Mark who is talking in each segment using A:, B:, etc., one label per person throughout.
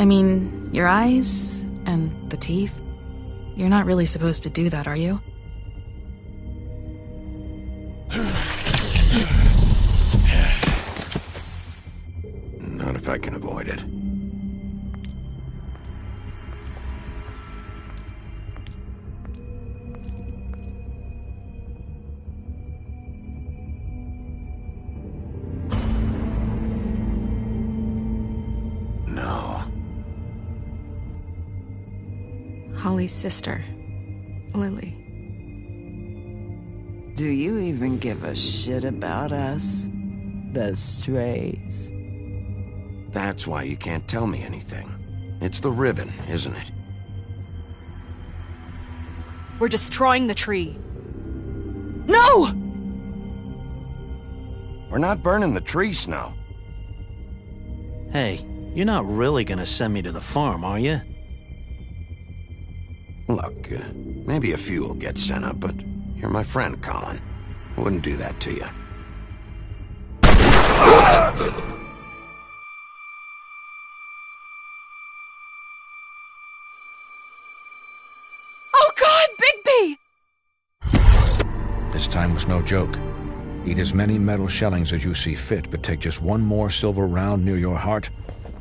A: I mean, your eyes and the teeth. You're not really supposed to do that, are you?
B: Not if I can avoid it. No.
C: Holly's sister, Lily.
D: Do you even give a shit about us? The strays?
B: That's why you can't tell me anything. It's the ribbon, isn't it?
E: We're destroying the tree. No!
B: We're not burning the tree, Snow.
F: Hey, you're not really gonna send me to the farm, are you?
B: Look, maybe a few will get sent up, but you're my friend, Colin. I wouldn't do that to you.
E: Oh God, Bigby!
G: This time was no joke. Eat as many metal shellings as you see fit, but take just one more silver round near your heart,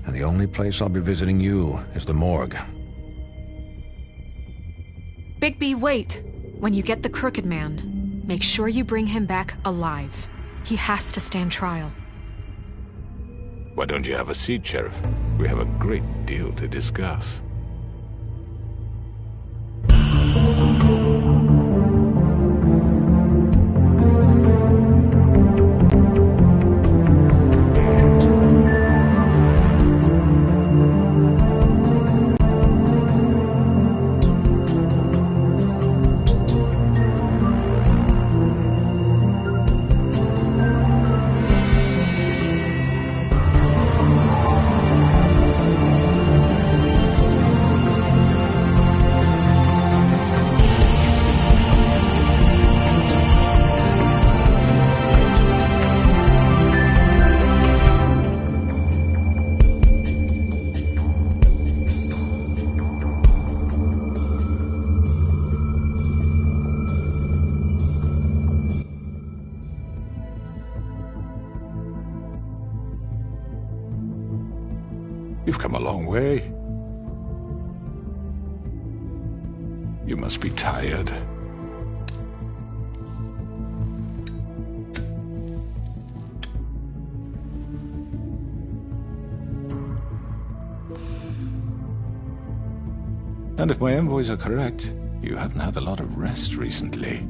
G: and the only place I'll be visiting you is the morgue.
E: Bigby, wait. When you get the Crooked Man, make sure you bring him back alive. He has to stand trial.
H: Why don't you have a seat, Sheriff? We have a great deal to discuss. You've come a long way. You must be tired. And if my envoys are correct, you haven't had a lot of rest recently.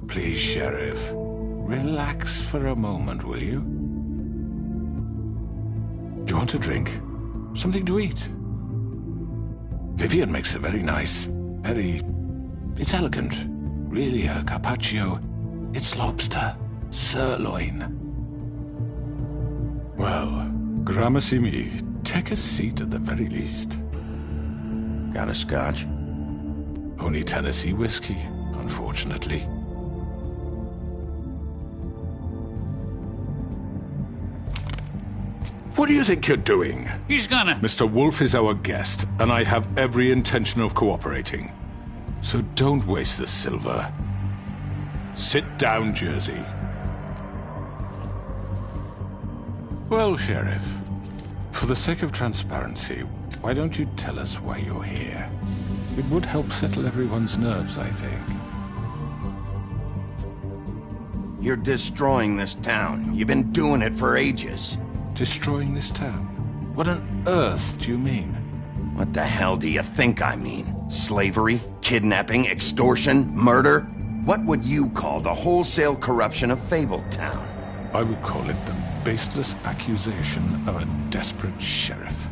H: Please, Sheriff. Relax for a moment, will you? Do you want a drink? Something to eat? Vivian makes a very nice, it's elegant. Really a carpaccio. It's lobster. Sirloin. Well, gramercy me. Take a seat at the very least.
B: Got a scotch?
H: Only Tennessee whiskey, unfortunately. What do you think you're doing?
I: He's gonna...
H: Mr. Wolf is our guest, and I have every intention of cooperating. So don't waste the silver. Sit down, Jersey. Well, Sheriff, for the sake of transparency, why don't you tell us why you're here? It would help settle everyone's nerves, I think.
B: You're destroying this town. You've been doing it for ages.
H: Destroying this town? What on earth do you mean?
B: What the hell do you think I mean? Slavery? Kidnapping? Extortion? Murder? What would you call the wholesale corruption of Fabletown?
H: I would call it the baseless accusation of a desperate sheriff.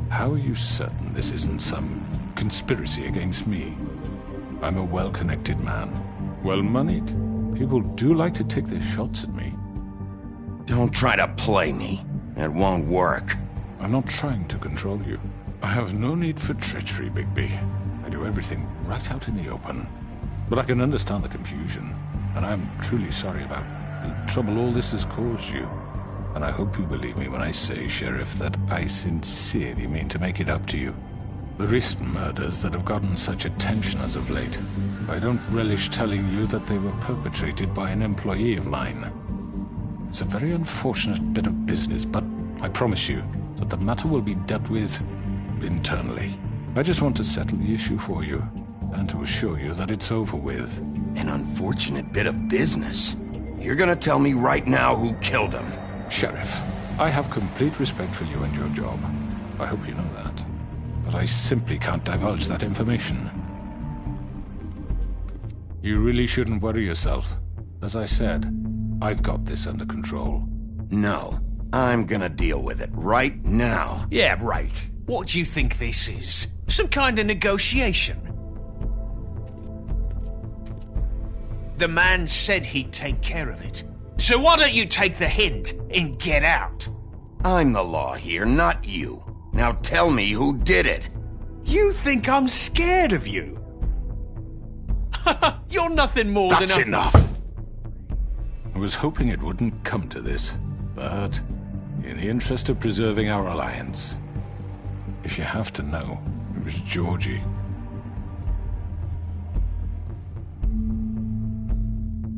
H: How are you certain this isn't some conspiracy against me? I'm a well-connected man. Well-moneyed. People do like to take their shots at me.
B: Don't try to play me. It won't work.
H: I'm not trying to control you. I have no need for treachery, Bigby. I do everything right out in the open. But I can understand the confusion, and I'm truly sorry about the trouble all this has caused you. And I hope you believe me when I say, Sheriff, that I sincerely mean to make it up to you. The recent murders that have gotten such attention as of late, I don't relish telling you that they were perpetrated by an employee of mine. It's a very unfortunate bit of business, but I promise you that the matter will be dealt with internally. I just want to settle the issue for you, and to assure you that it's over with.
B: An unfortunate bit of business? You're gonna tell me right now who killed him?
H: Sheriff, I have complete respect for you and your job. I hope you know that. But I simply can't divulge that information. You really shouldn't worry yourself. As I said, I've got this under control.
B: No, I'm gonna deal with it right now.
I: Yeah, right. What do you think this is? Some kind of negotiation? The man said he'd take care of it. So why don't you take the hint and get out?
B: I'm the law here, not you. Now tell me who did it.
I: You think I'm scared of you? You're nothing more than a...
H: That's enough! I was hoping it wouldn't come to this, but in the interest of preserving our alliance, if you have to know, it was Georgie.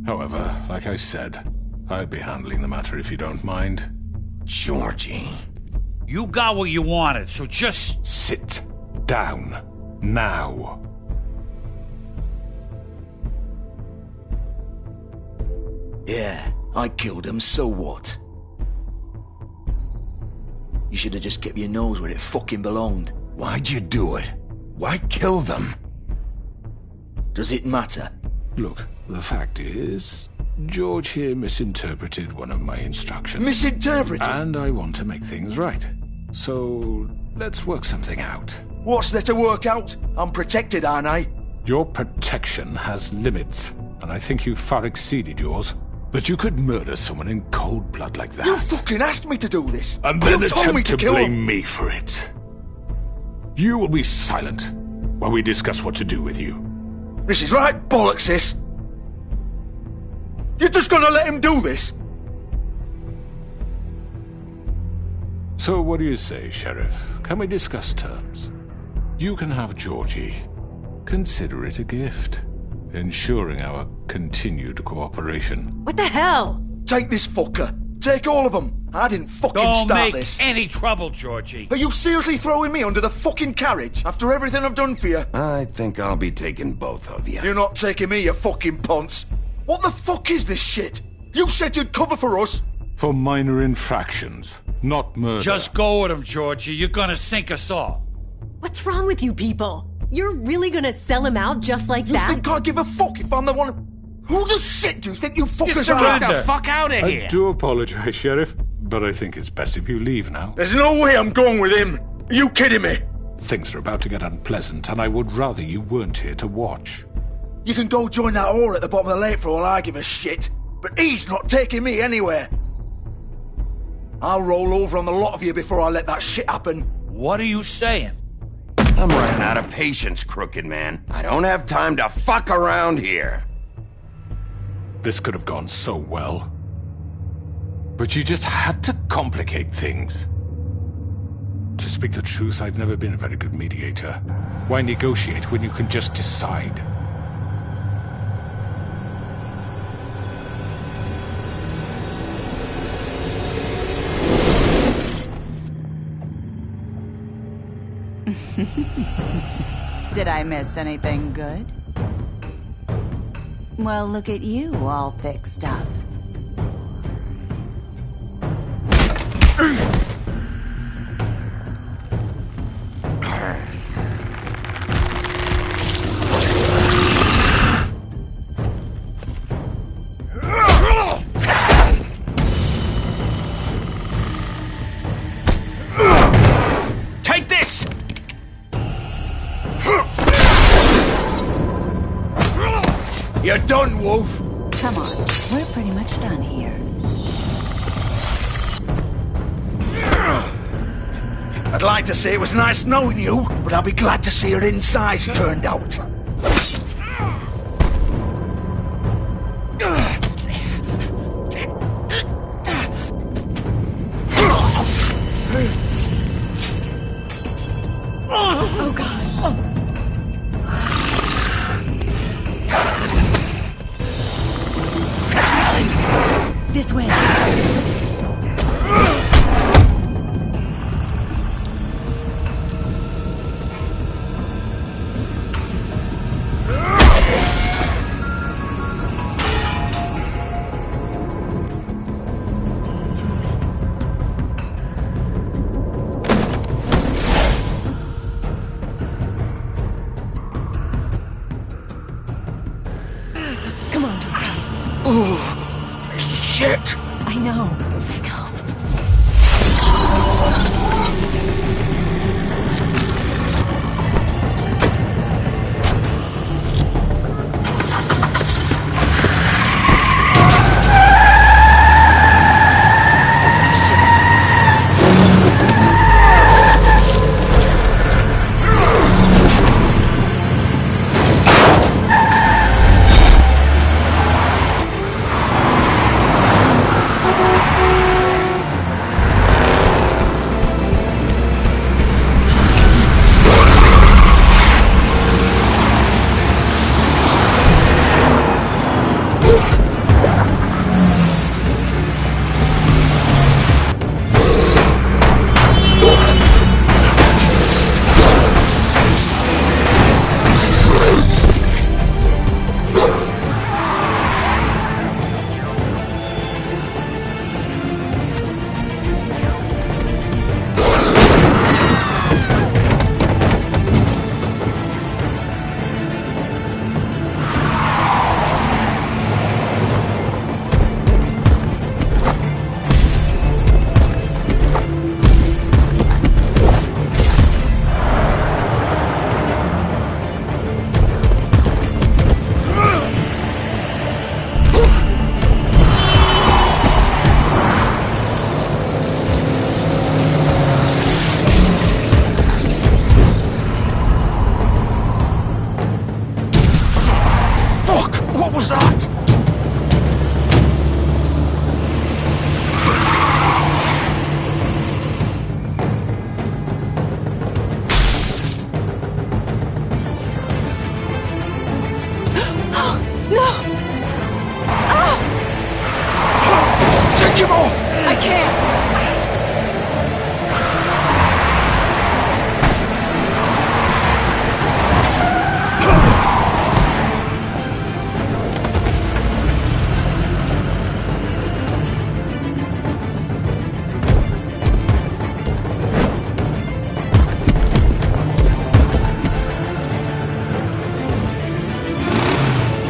H: However, like I said, I'd be handling the matter if you don't mind.
B: Georgie.
J: You got what you wanted, so just...
H: Sit down. Now.
K: Yeah, I killed him, so what? You should have just kept your nose where it fucking belonged.
B: Why'd you do it? Why kill them?
K: Does it matter?
H: Look, the fact is, George here misinterpreted one of my instructions.
K: Misinterpreted?
H: And I want to make things right. So, let's work something out.
K: What's there to work out? I'm protected, aren't I?
H: Your protection has limits, and I think you've far exceeded yours. That you could murder someone in cold blood like that.
K: You fucking asked me to do this!
H: And then
K: you told me
H: attempt to
K: kill
H: blame
K: him.
H: me for it. You will be silent while we discuss what to do with you.
K: This is right bollocks, this! You're just gonna let him do this?
H: So what do you say, Sheriff? Can we discuss terms? You can have Georgie. Consider it a gift, ensuring our continued cooperation.
L: What the hell?
K: Take this fucker. Take all of them. I didn't fucking
J: Don't
K: start
J: make
K: this.
J: any trouble, Georgie.
K: Are you seriously throwing me under the fucking carriage after everything I've done for you?
B: I think I'll be taking both of you.
K: You're not taking me, you fucking ponce. What the fuck is this shit? You said you'd cover for us.
H: For minor infractions, not murder.
J: Just go with him, Georgie. You're gonna sink us all.
L: What's wrong with you people? You're really gonna sell him out just like
K: You
L: that?
K: think I give a fuck if I'm the one... Who the shit do you think you fuckers
J: surrender.
K: are?
I: Get the fuck out of
H: I
I: here!
H: do apologize, Sheriff, but I think it's best if you leave now.
K: There's no way I'm going with him. Are you kidding me?
H: Things are about to get unpleasant, and I would rather you weren't here to watch.
K: You can go join that whore at the bottom of the lake for all I give a shit. But he's not taking me anywhere. I'll roll over on the lot of you before I let that shit happen.
J: What are you saying?
B: I'm running out of patience, crooked man. I don't have time to fuck around here.
H: This could have gone so well. But you just had to complicate things. To speak the truth, I've never been a very good mediator. Why negotiate when you can just decide?
M: Did I miss anything good? Well, look at you, all fixed up.
I: Take this!
K: You're done, Wolf.
M: Come on, we're pretty much done here.
K: I'd like to say it was nice knowing you, but I'll be glad to see your insides turned out.
L: This way. Come on, Georgie.
K: Oh, shit!
L: I know.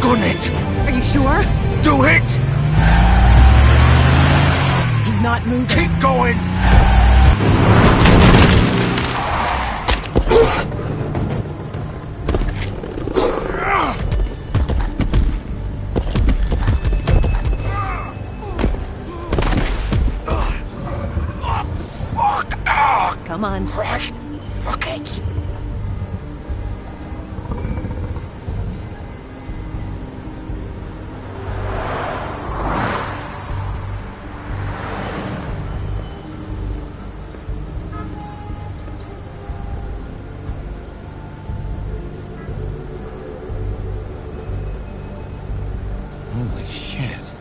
K: Gun it!
L: Are you sure?
K: Do it!
L: He's not moving.
K: Keep going!
L: Come on.
K: Right. Fuck it.
B: Holy shit.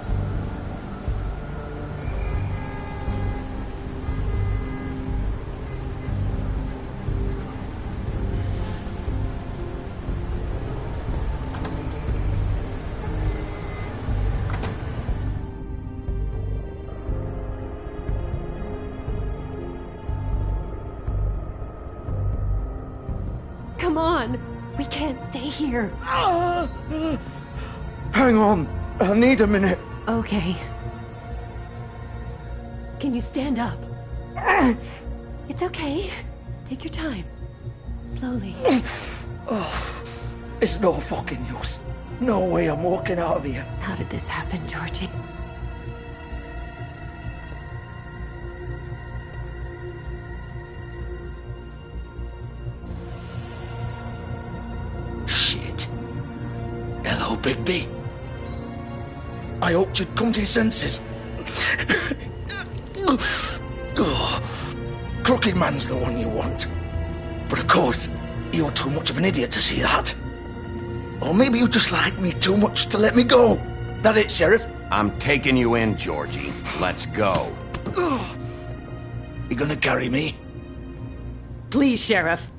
L: Come on. We can't stay here.
K: Hang on. I need a minute.
L: Okay. Can you stand up? It's okay. Take your time. Slowly.
K: It's no fucking use. No way I'm walking out of here.
L: How did this happen, Georgie?
K: Shit. Hello, Bigby. I hoped you'd come to your senses. Crooked Man's the one you want. But of course, you're too much of an idiot to see that. Or maybe you just like me too much to let me go. That it, Sheriff?
B: I'm taking you in, Georgie. Let's go.
K: You gonna carry me?
L: Please, Sheriff.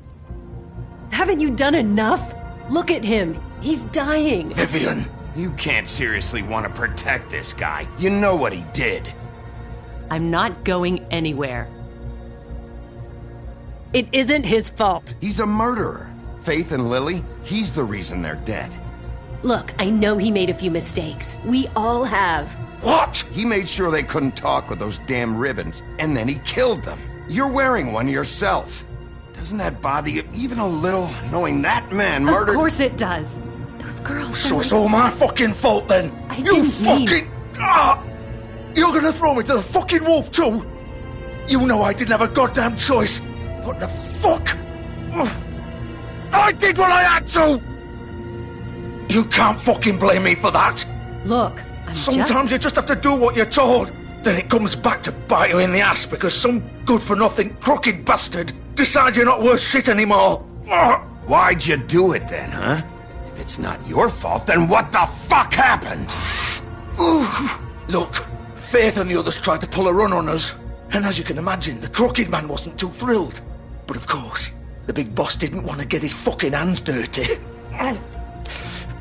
L: Haven't you done enough? Look at him. He's dying.
K: Vivian.
B: You can't seriously want to protect this guy. You know what he did.
L: I'm not going anywhere. It isn't his fault.
B: He's a murderer. Faith and Lily, he's the reason they're dead.
L: Look, I know he made a few mistakes. We all have.
B: What? He made sure they couldn't talk with those damn ribbons, and then he killed them. You're wearing one yourself. Doesn't that bother you even a little, knowing that man murdered—
L: Of course it does. Those girls—
K: So it's all my fucking fault then? You fucking— You're gonna throw me to the fucking wolf too? You know I didn't have a goddamn choice. What the fuck? I did what I had to! You can't fucking blame me for that.
L: Look,
K: Sometimes you just have to do what you're told. Then it comes back to bite you in the ass because some good-for-nothing crooked bastard decides you're not worth shit anymore.
B: Why'd you do it then, huh? If it's not your fault, then what the fuck happened?
K: Look, Faith and the others tried to pull a run on us. And as you can imagine, the crooked man wasn't too thrilled. But of course, the big boss didn't want to get his fucking hands dirty.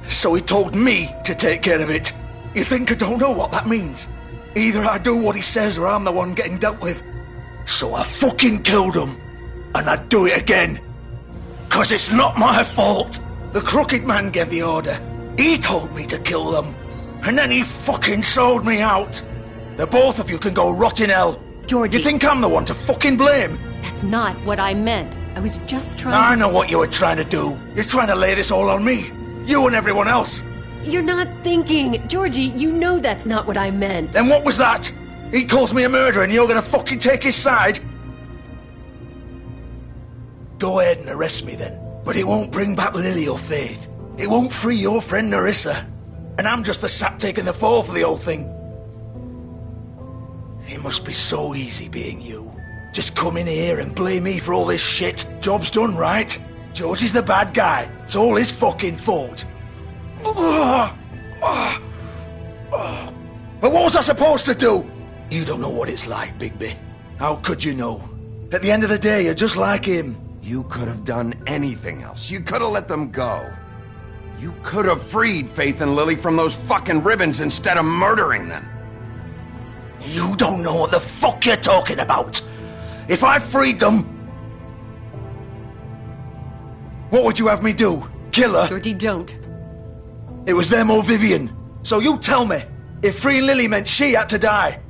K: So he told me to take care of it. You think I don't know what that means? Either I do what he says or I'm the one getting dealt with. So I fucking killed him. And I'd do it again. 'Cause it's not my fault. The crooked man gave the order. He told me to kill them. And then he fucking sold me out. The both of you can go rot in hell.
L: Georgie.
K: You think I'm the one to fucking blame?
L: That's not what I meant. I was just trying
K: I know what you were trying to do. You're trying to lay this all on me. You and everyone else.
L: You're not thinking. Georgie, you know that's not what I meant.
K: Then what was that? He calls me a murderer and you're gonna fucking take his side? Go ahead and arrest me then. But it won't bring back Lily or Faith. It won't free your friend Narissa. And I'm just the sap taking the fall for the whole thing. It must be so easy being you. Just come in here and blame me for all this shit. Job's done, right? George is the bad guy. It's all his fucking fault. But what was I supposed to do? You don't know what it's like, Bigby. How could you know? At the end of the day, you're just like him.
B: You could have done anything else. You could have let them go. You could have freed Faith and Lily from those fucking ribbons instead of murdering them.
K: You don't know what the fuck you're talking about. If I freed them, what would you have me do? Kill her?
L: Georgie, don't.
K: It was them or Vivian. So you tell me, if freeing Lily meant she had to die,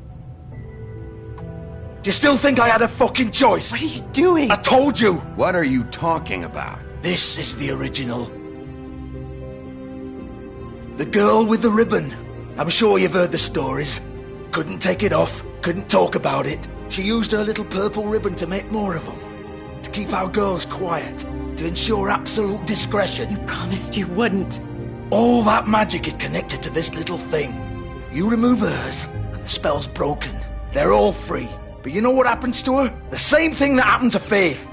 K: do you still think I had a fucking choice?
L: What are you doing?
K: I told you.
B: What are you talking about?
K: This is the original. The girl with the ribbon. I'm sure you've heard the stories. Couldn't take it off, couldn't talk about it. She used her little purple ribbon to make more of them. To keep our girls quiet. To ensure absolute discretion.
L: You promised you wouldn't.
K: All that magic is connected to this little thing. You remove hers, and the spell's broken. They're all free. But you know what happens to her? The same thing that happened to Faith.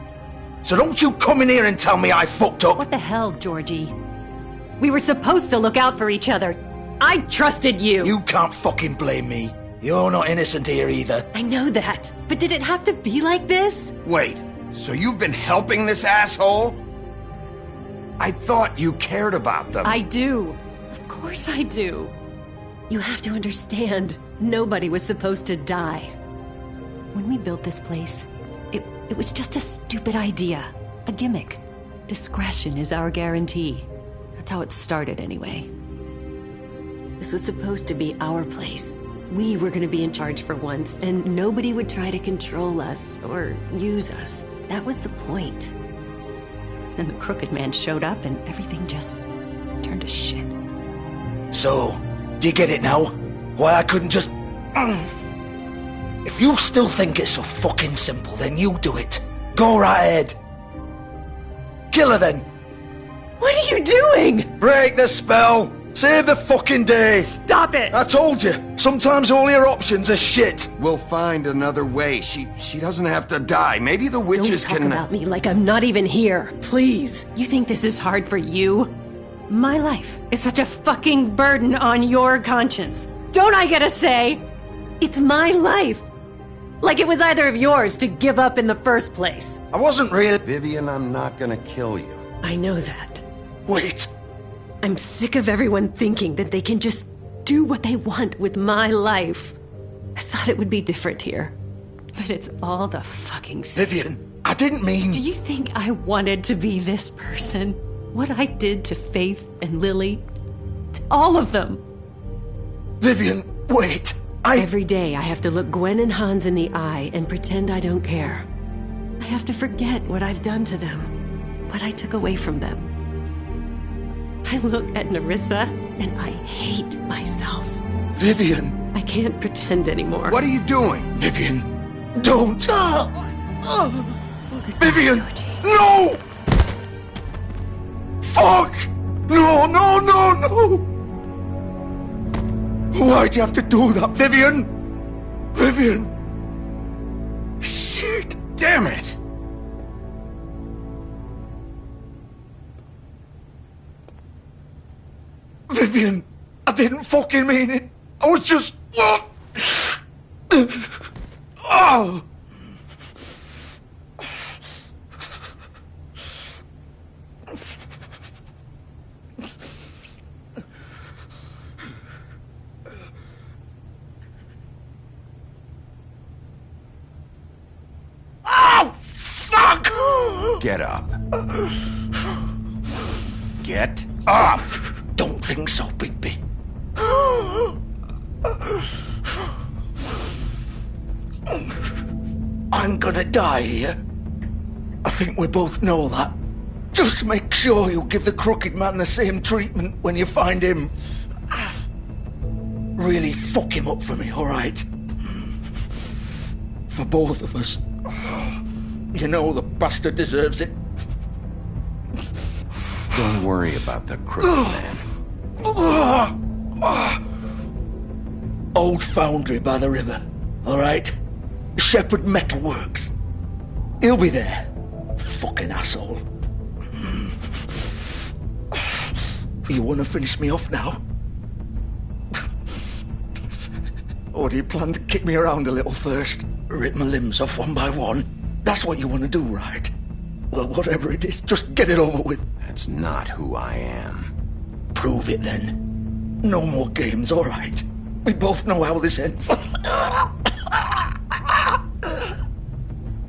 K: So don't you come in here and tell me I fucked up.
L: What the hell, Georgie? We were supposed to look out for each other. I trusted you.
K: You can't fucking blame me. You're not innocent here either.
L: I know that. But did it have to be like this?
B: Wait, so you've been helping this asshole? I thought you cared about them.
L: I do. Of course I do. You have to understand, nobody was supposed to die. When we built this place, it was just a stupid idea. A gimmick. Discretion is our guarantee. That's how it started anyway. This was supposed to be our place. We were going to be in charge for once, and nobody would try to control us or use us. That was the point. Then the crooked man showed up and everything just turned to shit.
K: So, do you get it now? Why I couldn't just... If you still think it's so fucking simple, then you do it. Go right ahead. Kill her then.
L: What are you doing?
K: Break the spell. Save the fucking day.
L: Stop it.
K: I told you. Sometimes all your options are shit.
B: We'll find another way. She doesn't have to die. Maybe the witches
L: Don't talk about me like I'm not even here. Please. You think this is hard for you? My life is such a fucking burden on your conscience. Don't I get a say? It's my life. Like it was either of yours to give up in the first place.
K: I wasn't really...
B: Vivian, I'm not gonna kill you.
L: I know that.
K: Wait.
L: I'm sick of everyone thinking that they can just do what they want with my life. I thought it would be different here. But it's all the fucking same.
K: Vivian, I didn't mean...
L: Do you think I wanted to be this person? What I did to Faith and Lily? To all of them?
K: Vivian, wait.
L: Every day I have to look Gwen and Hans in the eye and pretend I don't care. I have to forget what I've done to them. What I took away from them. I look at Nerissa and I hate myself.
K: Vivian.
L: I can't pretend anymore.
B: What are you doing?
K: Vivian, don't. Vivian, no! Fuck! No, no, no, no! Why'd you have to do that, Vivian? Vivian! Shit!
B: Damn it!
K: Vivian, I didn't fucking mean it. I was just... Oh! Fuck!
B: Get up. Get up!
K: Don't think so, Bigby. I'm gonna die here. I think we both know that. Just make sure you give the crooked man the same treatment when you find him. Really fuck him up for me, alright? For both of us. You know the bastard deserves it.
B: Don't worry about the crooked man.
K: Old foundry by the river, alright? Shepherd Metalworks. He'll be there. Fucking asshole. You wanna finish me off now? Or do you plan to kick me around a little first? Rip my limbs off one by one? That's what you want to do, right? Well, whatever it is, just get it over with.
B: That's not who I am.
K: Prove it, then. No more games, all right? We both know how this ends.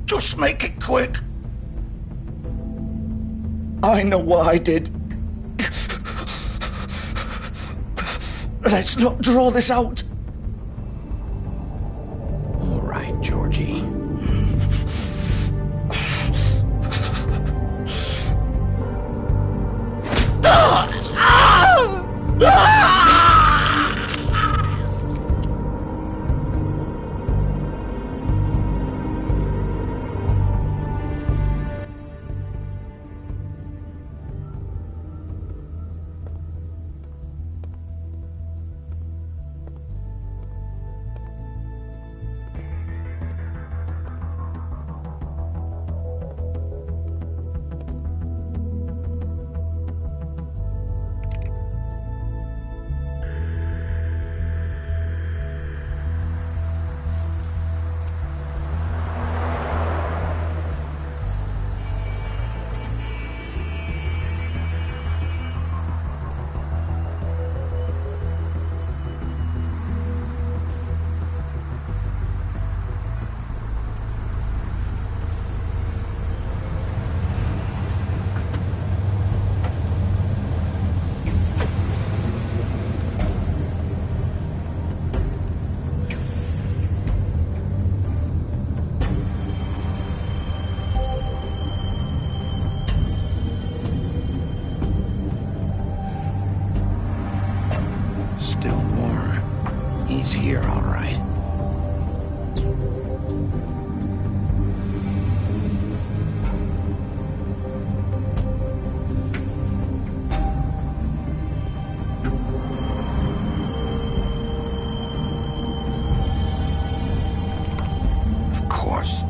K: Just make it quick. I know what I did. Let's not draw this out.
B: All right, Georgie. He's here, all right. Of course.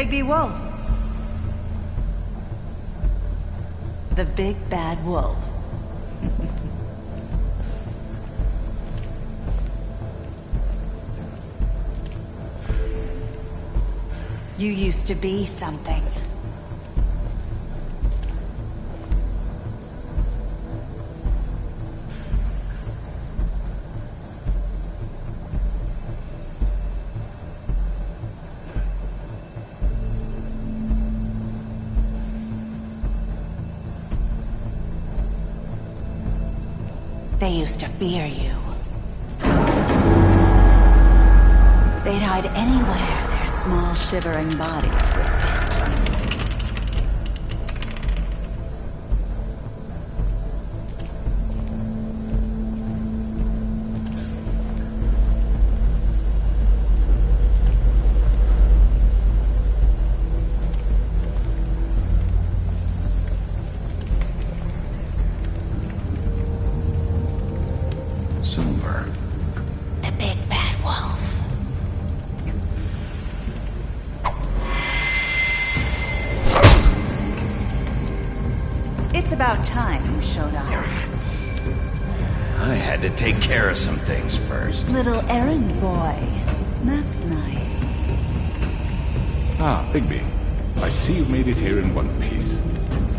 M: baby wolf. The big bad wolf. You used to be something. They used to fear you. They'd hide anywhere their small, shivering bodies would fit.
B: Silver.
M: The big bad wolf. It's about time you showed up.
B: I had to take care of some things first.
M: Little errand boy. That's nice.
H: Ah, Bigby. I see you made it here in one piece.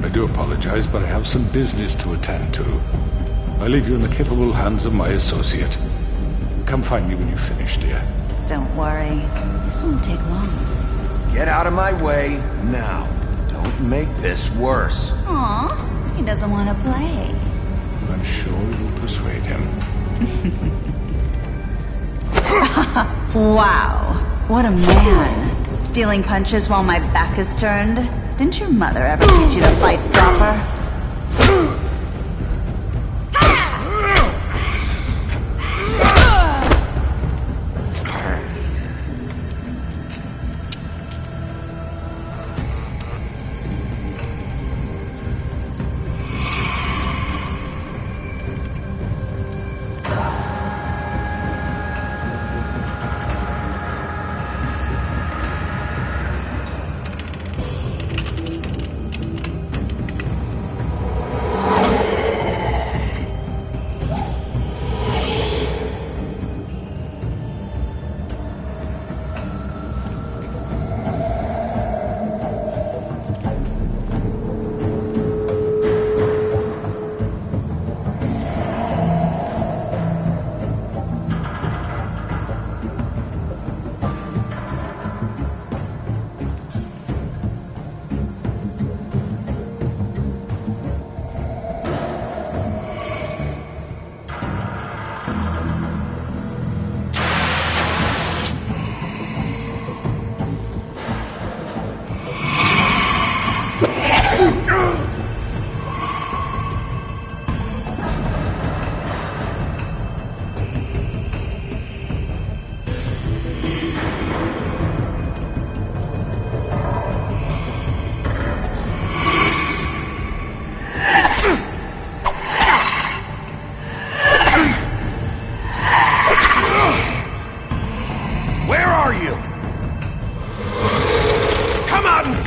H: I do apologize, but I have some business to attend to. I leave you in the capable hands of my associate. Come find me when you finish, dear.
M: Don't worry. This won't take long.
B: Get out of my way now. Don't make this worse.
M: Aw, he doesn't want to play.
H: I'm sure you'll persuade him.
M: Wow, what a man. Stealing punches while my back is turned? Didn't your mother ever teach you to fight proper?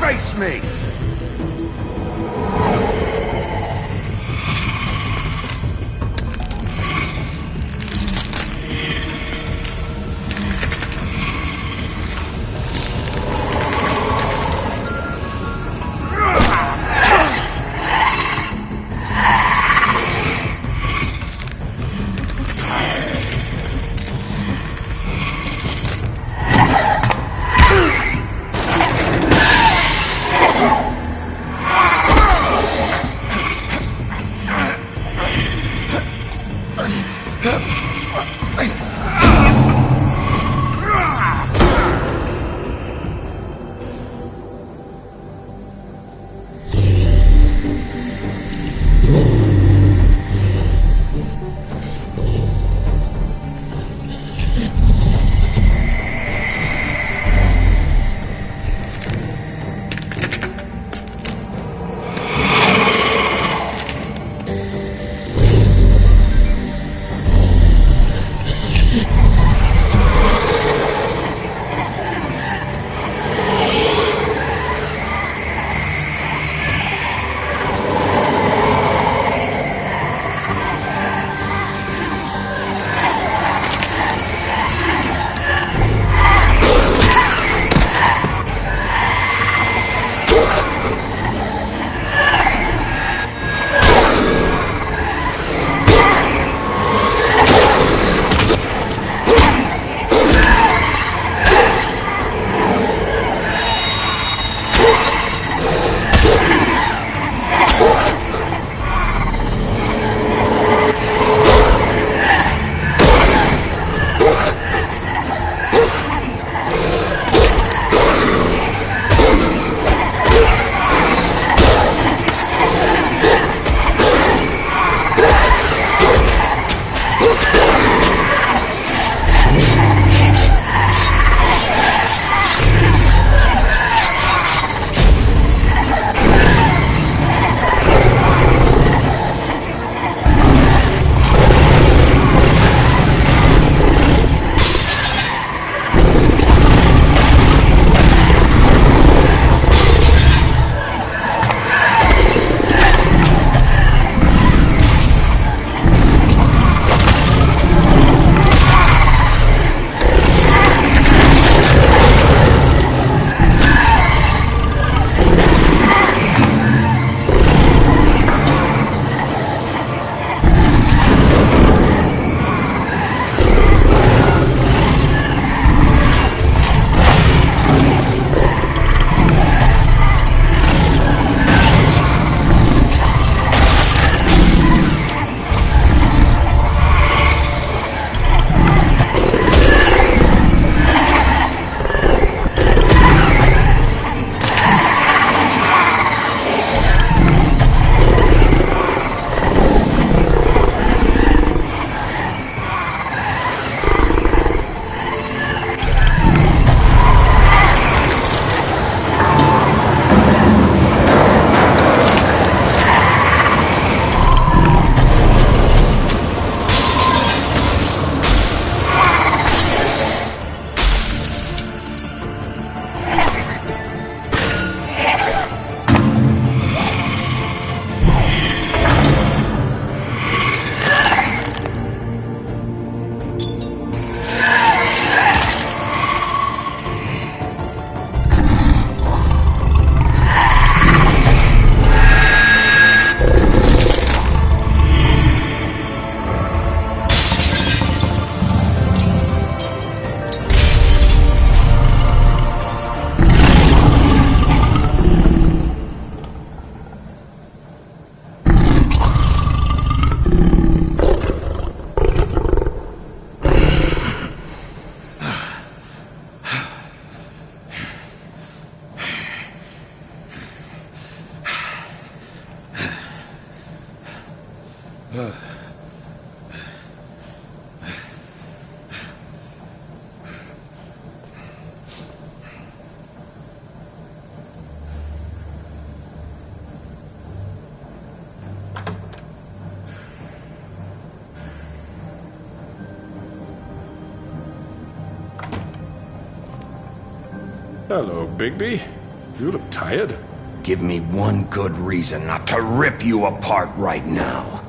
B: Face me!
H: Hello, Bigby. You look tired.
B: Give me one good reason not to rip you apart right now.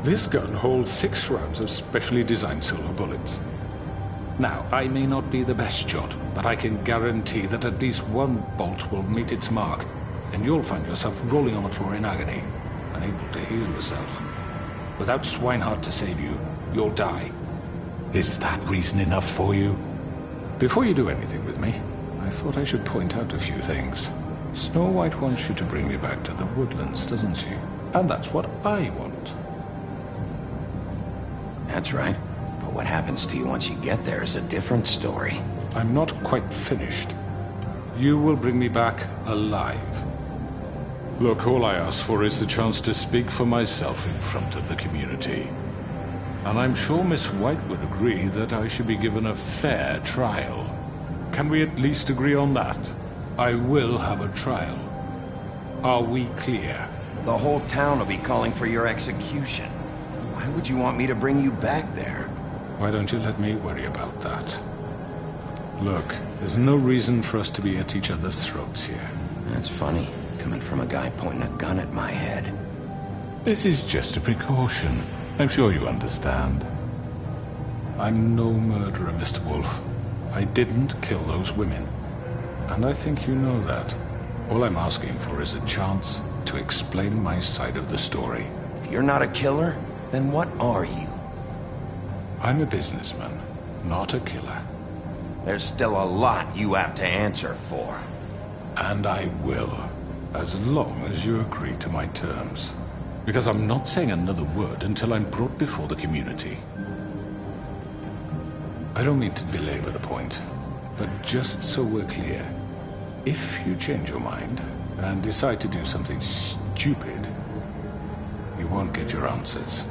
H: This gun holds 6 rounds of specially designed silver bullets. Now, I may not be the best shot, but I can guarantee that at least one bolt will meet its mark, and you'll find yourself rolling on the floor in agony, unable to heal yourself. Without Swinehart to save you, you'll die. Is that reason enough for you? Before you do anything with me, I thought I should point out a few things. Snow White wants you to bring me back to the woodlands, doesn't she? And that's what I want.
B: That's right. But what happens to you once you get there is a different story.
H: I'm not quite finished. You will bring me back alive. Look, all I ask for is the chance to speak for myself in front of the community. And I'm sure Miss White would agree that I should be given a fair trial. Can we at least agree on that? I will have a trial. Are we clear?
B: The whole town will be calling for your execution. Why would you want me to bring you back there?
H: Why don't you let me worry about that? Look, there's no reason for us to be at each other's throats here.
B: That's funny, coming from a guy pointing a gun at my head.
H: This is just a precaution. I'm sure you understand. I'm no murderer, Mr. Wolf. I didn't kill those women. And I think you know that. All I'm asking for is a chance to explain my side of the story.
B: If you're not a killer, then what are you?
H: I'm a businessman, not a killer.
B: There's still a lot you have to answer for.
H: And I will, as long as you agree to my terms. Because I'm not saying another word until I'm brought before the community. I don't mean to belabor the point, but just so we're clear, if you change your mind and decide to do something stupid, you won't get your answers.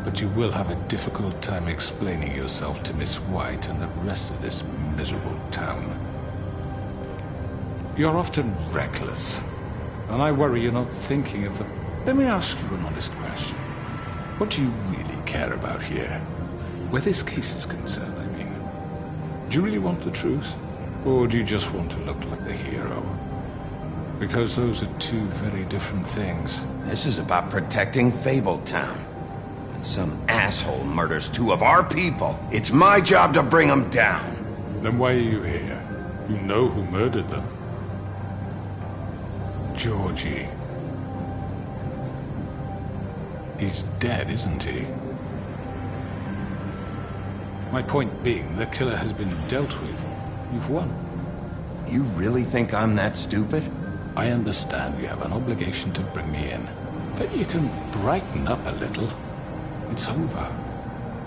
H: But you will have a difficult time explaining yourself to Miss White and the rest of this miserable town. You're often reckless, and I worry you're not thinking of the... Let me ask you an honest question. What do you really care about here? Where this case is concerned, I mean. Do you really want the truth? Or do you just want to look like the hero? Because those are two very different things.
B: This is about protecting Fabletown. When some asshole murders 2 of our people, it's my job to bring them down.
H: Then why are you here? You know who murdered them. Georgie. He's dead, isn't he? My point being, the killer has been dealt with. You've won.
B: You really think I'm that stupid?
H: I understand you have an obligation to bring me in, but you can brighten up a little. It's over.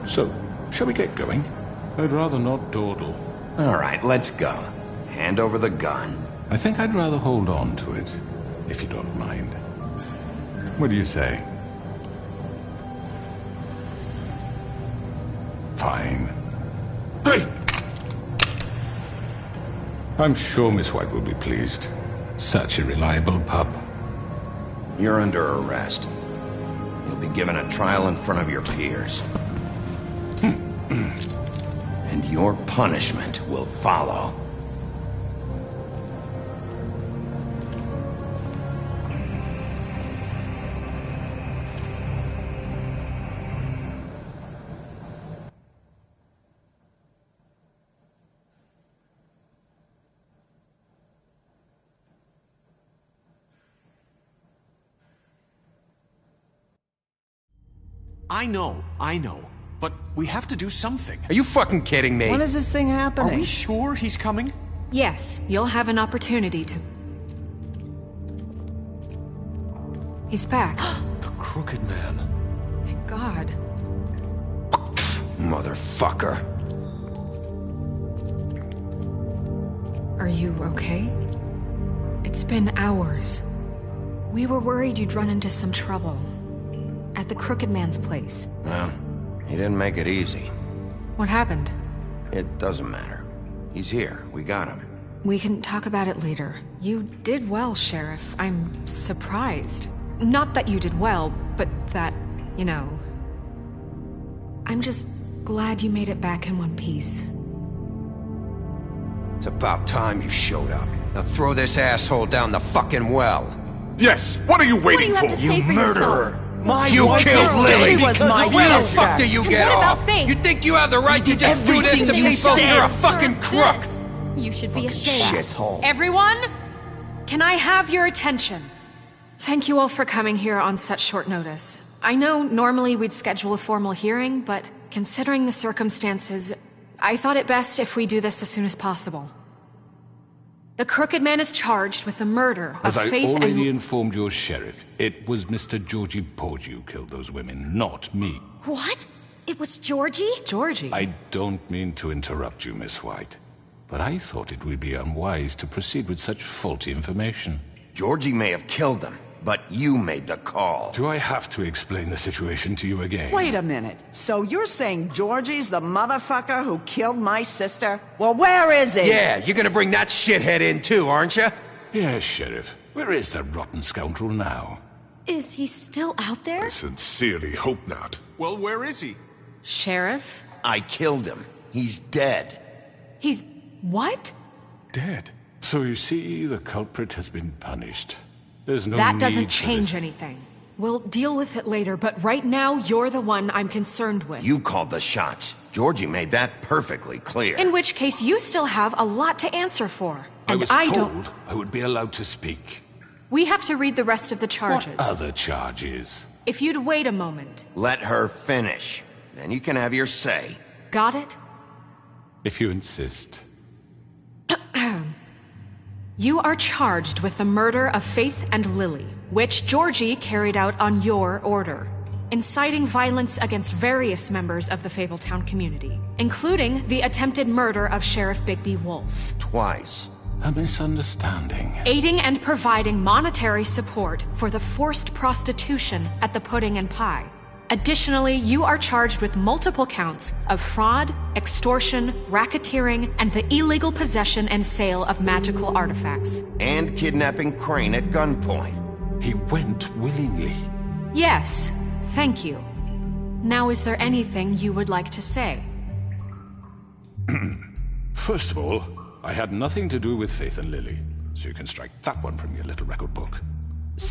H: So, shall we get going? I'd rather not dawdle.
B: All right, let's go. Hand over the gun.
H: I think I'd rather hold on to it, if you don't mind. What do you say? Fine. Hey! I'm sure Miss White will be pleased. Such a reliable pup.
B: You're under arrest. You'll be given a trial in front of your peers. And your punishment will follow.
I: I know. But we have to do something.
N: Are you fucking kidding me?
D: When is this thing happening?
I: Are we sure he's coming?
E: Yes, you'll have an opportunity to... He's back.
N: The Crooked Man.
E: Thank God.
B: Motherfucker.
E: Are you okay? It's been hours. We were worried you'd run into some trouble. at the Crooked Man's place.
B: Well, he didn't make it easy.
E: What happened?
B: It doesn't matter. He's here. We got him.
E: We can talk about it later. You did well, Sheriff. I'm surprised. Not that you did well, but that, you know... I'm just glad you made it back in one piece.
N: It's about time you showed up. Now throw this asshole down the fucking well.
H: Yes, what are you waiting
L: What do you have to say for
N: murderer!
L: yourself?
N: You killed Lily!
L: She was my
N: Where the
L: sister.
N: fuck do you
L: And
N: get
L: what about
N: off?
L: Faith?
N: You think you have the right to just do this to
L: Everything you
N: people?
L: said.
N: You're a fucking crook!
L: This. You should be ashamed.
N: Shithole.
E: Everyone, can I have your attention? Thank you all for coming here on such short notice. I know normally we'd schedule a formal hearing, but considering the circumstances, I thought it best if we do this as soon as possible. The Crooked Man is charged with the murder of
H: As I
E: Faith
H: already
E: and...
H: informed your sheriff, it was Mr. Georgie Porgy who killed those women, not me.
L: What? It was Georgie?
E: Georgie?
H: I don't mean to interrupt you, Miss White, but I thought it would be unwise to proceed with such faulty information.
B: Georgie may have killed him, but you made the call.
H: Do I have to explain the situation to you again?
D: Wait a minute. So you're saying Georgie's the motherfucker who killed my sister? Well, where is he?
N: Yeah, you're gonna bring that shithead in too, aren't you?
H: Yes, Sheriff. Where is that rotten scoundrel now?
L: Is he still out there?
O: I sincerely hope not. Well, where is he?
E: Sheriff?
B: I killed him. He's dead.
E: He's... what?
H: Dead. So you see, the culprit has been punished. There's no
E: That
H: need
E: doesn't
H: for
E: change
H: this.
E: anything. We'll deal with it later, but right now, you're the one I'm concerned with.
B: You called the shots. Georgie made that perfectly clear.
E: In which case, you still have a lot to answer for.
H: I
E: And
H: was
E: don't...
H: told I would be allowed to speak.
E: We have to read the rest of the charges.
H: What other charges?
E: If you'd wait a moment.
B: Let her finish. Then you can have your say.
E: Got it?
H: If you insist.
E: You are charged with the murder of Faith and Lily, which Georgie carried out on your order, inciting violence against various members of the Fabletown community, including the attempted murder of Sheriff Bigby Wolf.
B: Twice.
H: A misunderstanding.
E: Aiding and providing monetary support for the forced prostitution at the Pudding and Pie. Additionally, you are charged with multiple counts of fraud, extortion, racketeering, and the illegal possession and sale of magical artifacts.
B: And kidnapping Crane at gunpoint.
H: He went willingly.
E: Yes, thank you. Now, is there anything you would like to say?
H: First of all, I had nothing to do with Faith and Lily, so you can strike that one from your little record book.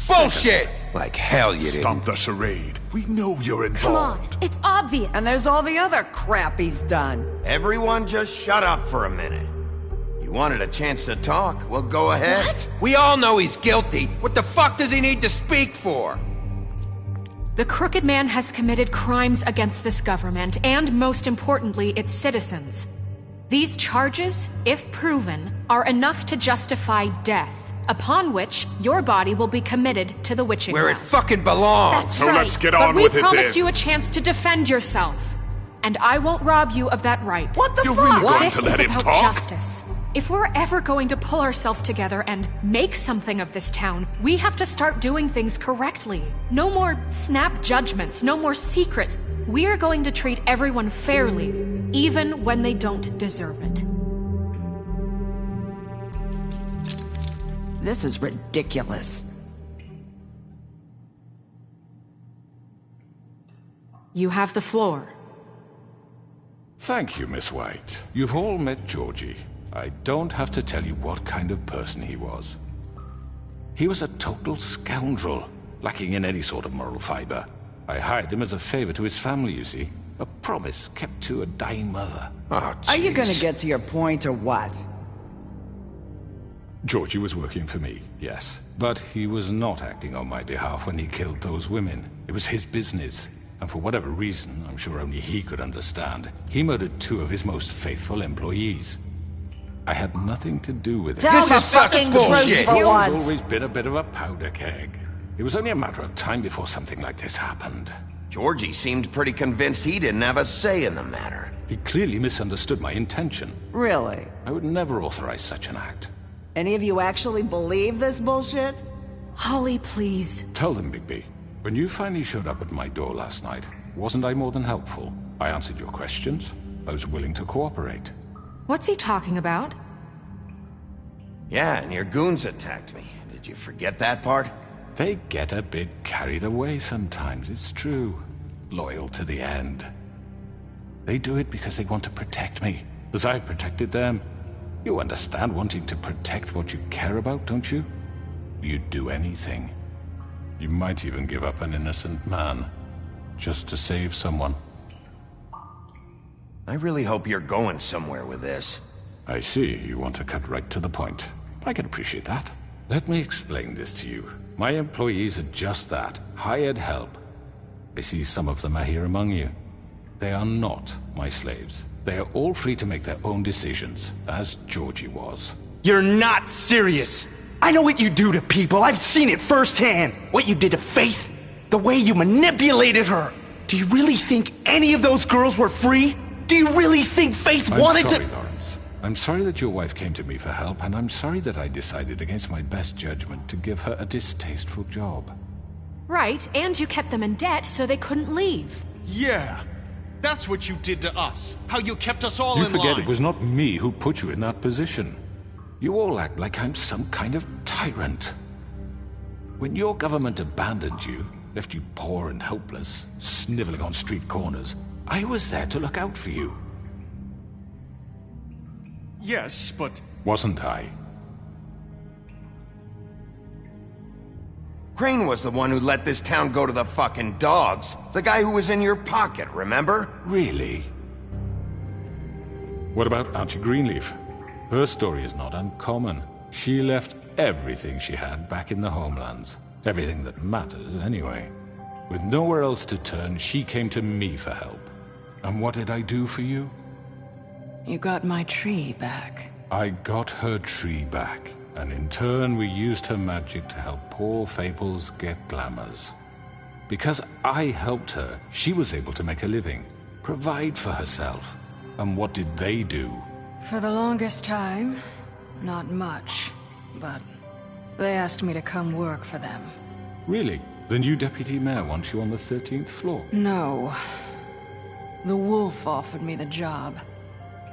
N: Bullshit! Like hell you didn't.
O: Stop the charade. We know you're
L: Come on,
O: involved.
L: it's obvious.
D: And there's all the other crap he's done.
B: Everyone just shut up for a minute. You wanted a chance to talk? Well, go ahead.
L: What?
N: We all know he's guilty. What the fuck does he need to speak for?
E: The Crooked Man has committed crimes against this government and, most importantly, its citizens. These charges, if proven, are enough to justify death, upon which your body will be committed to the witching
N: Where it
E: well.
N: fucking belongs.
L: That's
O: So
L: right.
O: let's get
E: But
O: on
E: we
O: with it
E: promised
O: then.
E: you a chance to defend yourself, and I won't rob you of that right.
D: What the
O: You're
D: fuck?
O: really going
E: This
O: to
E: is
O: let him
E: about
O: talk?
E: justice. If we're ever going to pull ourselves together and make something of this town, we have to start doing things correctly. No more snap judgments, no more secrets. We are going to treat everyone fairly, even when they don't deserve it.
D: This is ridiculous.
E: You have the floor.
H: Thank you, Miss White. You've all met Georgie. I don't have to tell you what kind of person he was. He was a total scoundrel, lacking in any sort of moral fiber. I hired him as a favor to his family, you see. A promise kept to a dying mother.
B: Oh,
D: Are you gonna
B: jeez.
D: get to your point or what?
H: Georgie was working for me, yes. But he was not acting on my behalf when he killed those women. It was his business. And for whatever reason, I'm sure only he could understand, he murdered 2 of his most faithful employees. I had nothing to do with it.
D: Tell the fucking truth
H: He's
D: for once.
H: always been a bit of a powder keg. It was only a matter of time before something like this happened.
B: Georgie seemed pretty convinced he didn't have a say in the matter.
H: He clearly misunderstood my intention.
D: Really?
H: I would never authorize such an act.
D: Any of you actually believe this bullshit?
E: Holly, please.
H: Tell them, Bigby. When you finally showed up at my door last night, wasn't I more than helpful? I answered your questions. I was willing to cooperate.
E: What's he talking about?
B: Yeah, and your goons attacked me. Did you forget that part?
H: They get a bit carried away sometimes, it's true. Loyal to the end. They do it because they want to protect me, as I've protected them. You understand wanting to protect what you care about, don't you? You'd do anything. You might even give up an innocent man, just to save someone.
B: I really hope you're going somewhere with this.
H: I see, you want to cut right to the point. I can appreciate that. Let me explain this to you. My employees are just that, hired help. I see some of them are here among you. They are not my slaves. They are all free to make their own decisions, as Georgie was.
P: You're not serious! I know what you do to people, I've seen it firsthand! What you did to Faith, the way you manipulated her! Do you really think any of those girls were free? Do you really think Faith wanted to—
H: I'm sorry, Lawrence. I'm sorry that your wife came to me for help, and I'm sorry that I decided against my best judgment to give her a distasteful job.
E: Right, and you kept them in debt so they couldn't leave.
Q: Yeah, that's what you did to us. How you kept us all
H: You
Q: in line.
H: forget it was not me who put you in that position. You all act like I'm some kind of tyrant. When your government abandoned you, left you poor and helpless, sniveling on street corners, I was there to look out for you.
Q: Yes, but...
H: Wasn't I?
B: Crane was the one who let this town go to the fucking dogs. The guy who was in your pocket, remember?
H: Really? What about Auntie Greenleaf? Her story is not uncommon. She left everything she had back in the homelands. Everything that matters, anyway. With nowhere else to turn, she came to me for help. And what did I do for you?
A: You got my tree back.
H: I got her tree back. And in turn, we used her magic to help poor Fables get glamours. Because I helped her, she was able to make a living, provide for herself. And what did they do?
A: For the longest time, not much. But they asked me to come work for them.
H: Really? The new deputy mayor wants you on the 13th floor?
A: No. The wolf offered me the job.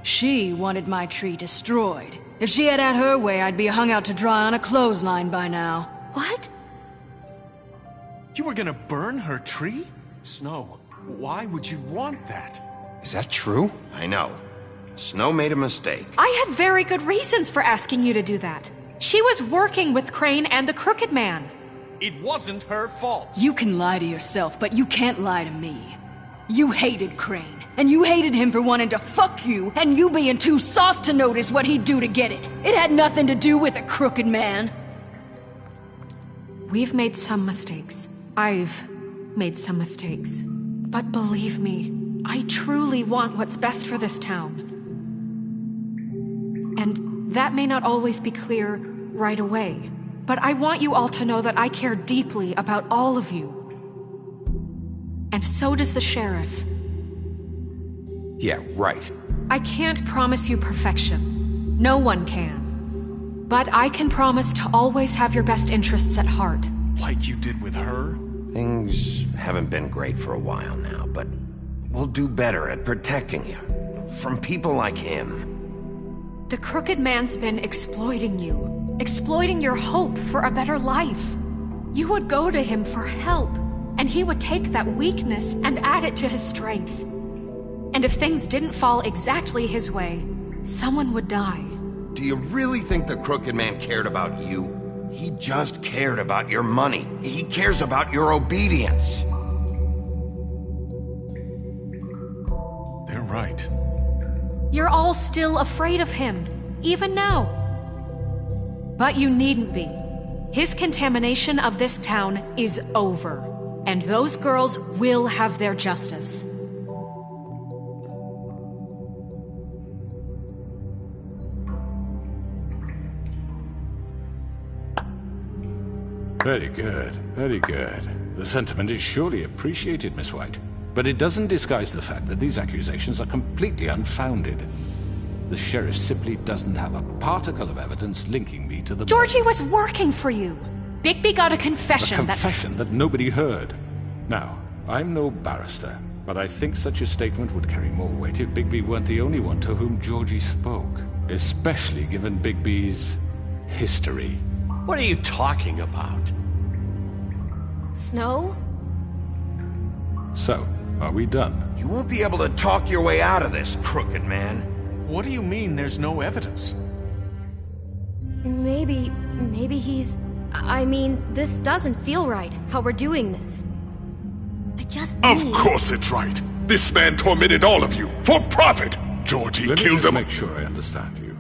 A: She wanted my tree destroyed. If she had her way, I'd be hung out to dry on a clothesline by now.
E: What?
Q: You were gonna burn her tree? Snow, why would you want that?
B: Is that true? I know. Snow made a mistake.
E: I had very good reasons for asking you to do that. She was working with Crane and the Crooked Man.
Q: It wasn't her fault.
A: You can lie to yourself, but you can't lie to me. You hated Crane, and you hated him for wanting to fuck you, and you being too soft to notice what he'd do to get it. It had nothing to do with a Crooked Man.
E: We've made some mistakes. I've made some mistakes. But believe me, I truly want what's best for this town. And that may not always be clear right away, but I want you all to know that I care deeply about all of you. And so does the sheriff.
B: Yeah, right.
E: I can't promise you perfection. No one can. But I can promise to always have your best interests at heart.
Q: Like you did with her?
B: Things haven't been great for a while now, but we'll do better at protecting you. From people like him.
E: The Crooked Man's been exploiting you. Exploiting your hope for a better life. You would go to him for help, and he would take that weakness and add it to his strength. And if things didn't fall exactly his way, someone would die.
B: Do you really think the Crooked Man cared about you? He just cared about your money. He cares about your obedience.
Q: They're right.
E: You're all still afraid of him, even now. But you needn't be. His contamination of this town is over, and those girls will have their justice.
H: Very good, very good. The sentiment is surely appreciated, Miss White. But it doesn't disguise the fact that these accusations are completely unfounded. The sheriff simply doesn't have a particle of evidence linking me to the...
E: Georgie was working for you. Bigby got a confession
H: A confession that nobody heard. Now, I'm no barrister, but I think such a statement would carry more weight if Bigby weren't the only one to whom Georgie spoke. Especially given Bigby's history.
R: What are you talking about?
E: Snow?
H: So, are we done?
B: You won't be able to talk your way out of this, crooked man.
Q: What do you mean there's no evidence?
S: Maybe he's... I mean, this doesn't feel right, how we're doing this. I just
O: Of
S: need...
O: course it's right. This man tormented all of you, for profit. Georgie
H: Let me
O: killed
H: just
O: them.
H: make sure I understand you.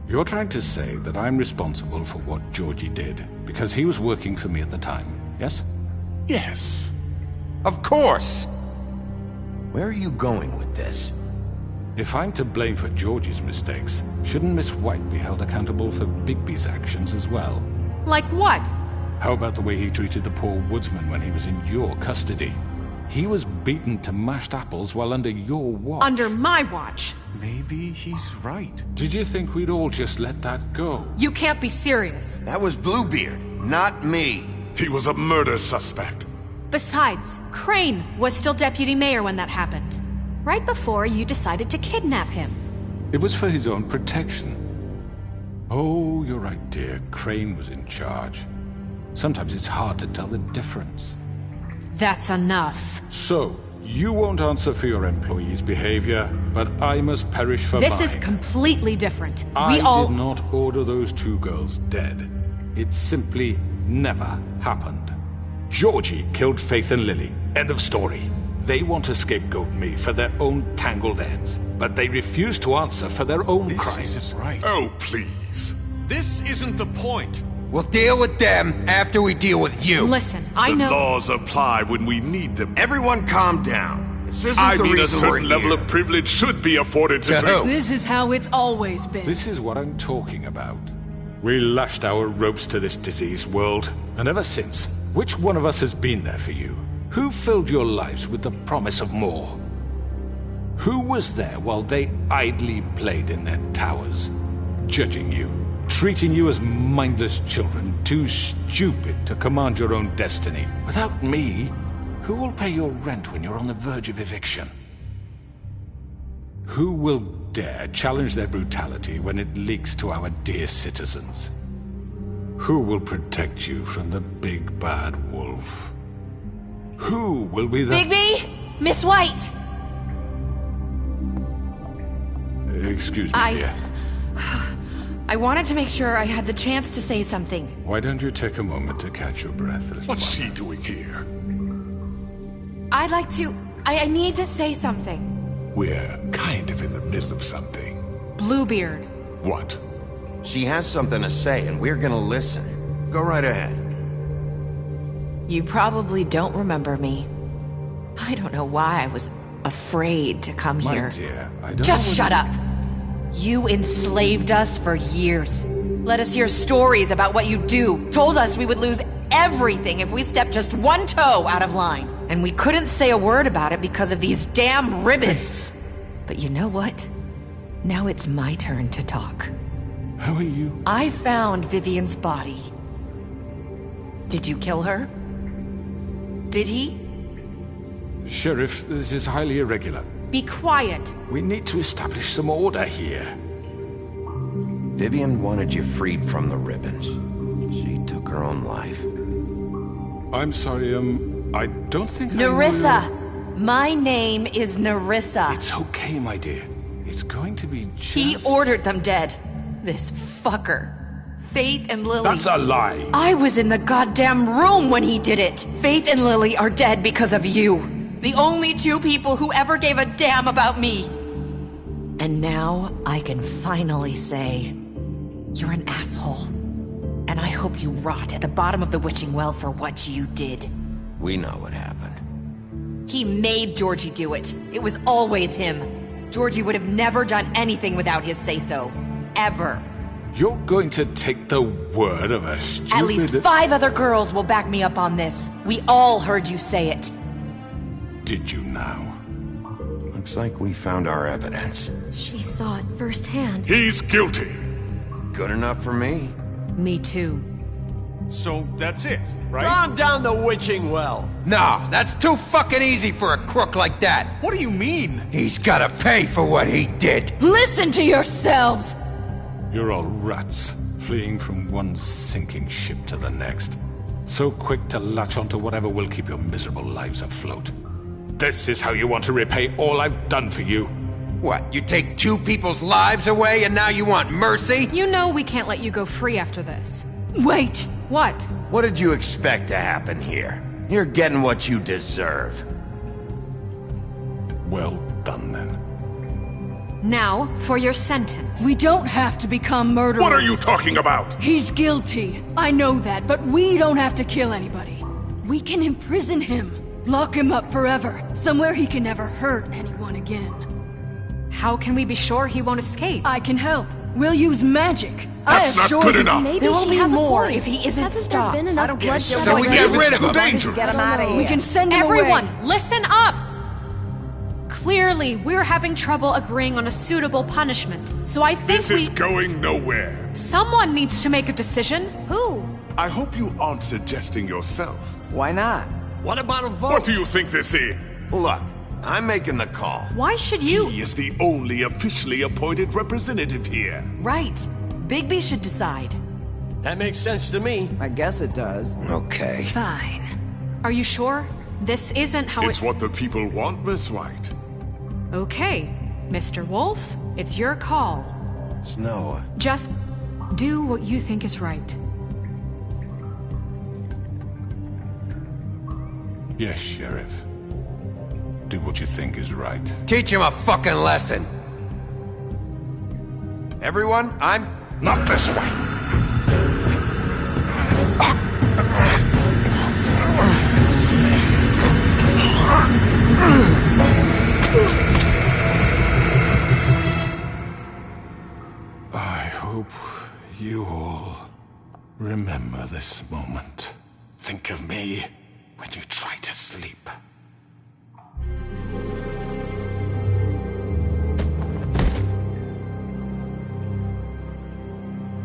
H: You're trying to say that I'm responsible for what Georgie did, because he was working for me at the time, yes?
O: Yes.
B: Of course! Where are you going with this?
H: If I'm to blame for Georgie's mistakes, shouldn't Miss White be held accountable for Bigby's actions as well?
E: Like what?
H: How about the way he treated the poor woodsman when he was in your custody? He was beaten to mashed apples while under your watch.
E: Under my watch.
Q: Maybe he's right.
H: Did you think we'd all just let that go?
E: You can't be serious.
B: That was Bluebeard, not me.
O: He was a murder suspect.
E: Besides, Crane was still deputy mayor when that happened. Right before you decided to kidnap him.
H: It was for his own protection. Oh, you're right, dear. Crane was in charge. Sometimes it's hard to tell the difference.
E: That's enough.
H: So, you won't answer for your employees' behavior, but I must perish for mine.
E: This is completely different.
H: I did not order those two girls dead. It simply never happened. Georgie killed Faith and Lily. End of story. They want to scapegoat me for their own tangled ends, but they refuse to answer for their own crimes.
Q: This isn't right.
O: Oh, please.
Q: This isn't the point.
N: We'll deal with them after we deal with you.
E: Listen, I know...
O: The laws apply when we need them.
B: Everyone calm down. This isn't
O: I
B: the
O: mean, a
B: reason we're
O: certain level
B: here.
O: of privilege should be afforded to
N: who?
A: This is how it's always been.
H: This is what I'm talking about. We lashed our ropes to this diseased world, and ever since, which one of us has been there for you? Who filled your lives with the promise of more? Who was there while they idly played in their towers, judging you, treating you as mindless children, too stupid to command your own destiny? Without me, who will pay your rent when you're on the verge of eviction? Who will dare challenge their brutality when it leaks to our dear citizens? Who will protect you from the big bad wolf? Who will be the...
S: Bigby! Miss White!
H: Excuse me, dear.
T: I wanted to make sure I had the chance to say something.
H: Why don't you take a moment to catch your breath a little
O: What's
H: while?
O: she doing here?
T: I'd like to... I need to say something.
O: We're kind of in the middle of something.
E: Bluebeard.
O: What?
B: She has something to say, and we're gonna listen. Go right ahead.
T: You probably don't remember me. I don't know why I was afraid to come
H: My
T: here.
H: dear, I don't
T: Just
H: know
T: shut up. You enslaved us for years. Let us hear stories about what you do. Told us we would lose everything if we stepped just one toe out of line. And we couldn't say a word about it because of these damn ribbons. But you know what? Now it's my turn to talk.
H: How are you?
T: I found Vivian's body. Did you kill her? Did he?
H: Sheriff, this is highly irregular.
E: Be quiet.
H: We need to establish some order here.
B: Vivian wanted you freed from the ribbons. She took her own life.
H: I'm sorry, I don't think
T: Nerissa! My name is Nerissa.
H: It's okay, my dear. It's going to be just...
T: He ordered them dead. This fucker. Faith and Lily.
H: That's a lie.
T: I was in the goddamn room when he did it. Faith and Lily are dead because of you. The only two people who ever gave a damn about me. And now I can finally say, you're an asshole. And I hope you rot at the bottom of the witching well for what you did.
B: We know what happened.
T: He made Georgie do it. It was always him. Georgie would have never done anything without his say-so. Ever.
H: You're going to take the word of a stupid...
T: At least 5 other girls will back me up on this. We all heard you say it.
H: Did you now?
B: Looks like we found our evidence.
S: She saw it firsthand.
O: He's guilty.
B: Good enough for me.
E: Me too.
Q: So that's it, right?
R: Calm down the witching well.
N: No, that's too fucking easy for a crook like that.
Q: What do you mean?
N: He's gotta pay for what he did.
A: Listen to yourselves!
H: You're all rats, fleeing from one sinking ship to the next. So quick to latch onto whatever will keep your miserable lives afloat. This is how you want to repay all I've done for you?
N: What, you take two people's lives away and now you want mercy?
E: You know we can't let you go free after this.
A: Wait!
E: What?
B: What did you expect to happen here? You're getting what you deserve.
H: Well done, then.
E: Now, for your sentence.
A: We don't have to become murderers.
O: What are you talking about?
A: He's guilty. I know that, but we don't have to kill anybody. We can imprison him. Lock him up forever. Somewhere he can never hurt anyone again.
E: How can we be sure he won't escape?
A: I can help. We'll use magic.
O: That's not good enough.
L: Maybe there will be more if he isn't stopped.
S: Been enough bloodshed.
N: So we get rid of him.
D: Get him out of here.
A: We can send him
E: Everyone,
A: away.
E: listen up! Clearly, we're having trouble agreeing on a suitable punishment. So I think
O: This is going nowhere.
E: Someone needs to make a decision. Who?
O: I hope you aren't suggesting yourself.
D: Why not?
R: What about a vote?
O: What do you think this is?
B: Look, I'm making the call.
E: Why should you?
O: He is the only officially appointed representative here.
T: Right. Bigby should decide.
R: That makes sense to me.
D: I guess it does.
B: Okay.
A: Fine.
E: Are you sure? This isn't how
O: It's what the people want, Miss White.
E: Okay, Mr. Wolf, it's your call.
B: Snow.
E: Just do what you think is right.
H: Yes, Sheriff. Do what you think is right.
N: Teach him a fucking lesson.
B: Everyone, I'm...
O: Not this way.
H: I hope you all remember this moment.
O: Think of me when you try to sleep.